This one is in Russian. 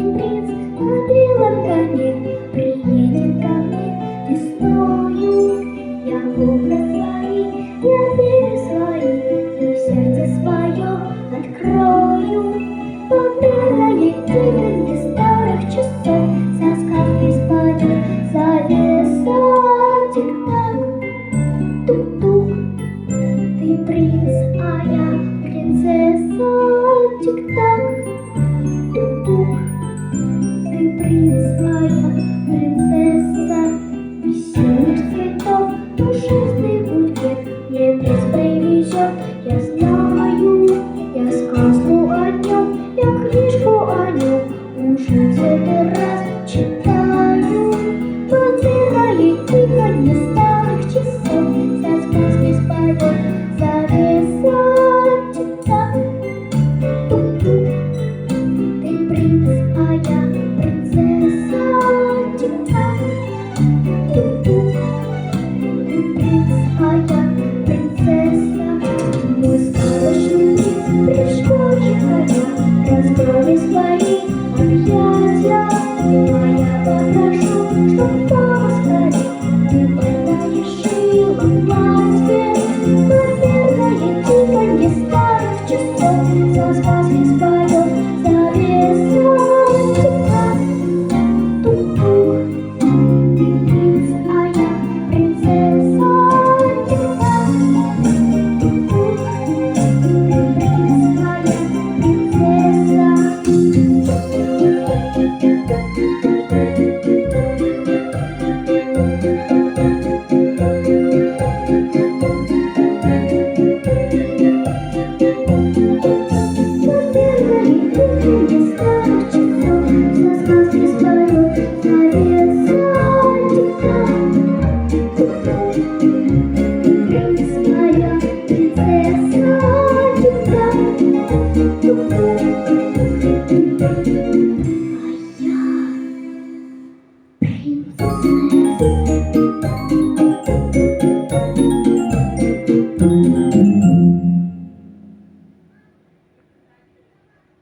сказочный принц на белом коне приедет ко мне весною. Я образ свои, я двери свои, и сердце свое открою. Побегает тигр без старых часов, за сказкой споет завеса. Тик-так, тук-тук, ты принц, а я принцесса. Тик-так, тук-тук, ты принц, а я принцесса. Весенних цветов пушистый букет мне принц привезет. Я знаю, я сказку о нем, я книжку о нем уже в 100-й раз читаю. Побегает тихо не старых часов, за сказкой споет завеса. Тик-так, тук-тук, ты принц, а я принцесса. Тик-так, тук-тук, ты принц, а я принцесса. Мой сказочный принц пришел же коня, раскрой свои объятия, а я попрошу, чтоб поскорей ты подтаишила платье. Побегает тихо не старых часов, за сказкой споет завеса. Тик-так, тук-тук, ты принц, а я принцесса. Тик-так, тук-тук, ты принц, а я принцесса. Побегает тихо не старых часов, за сказкой споет завеса. Тик-так, тук-тук, ты принц, а я принцесса. Тик-так, тук-тук, а я принцесса.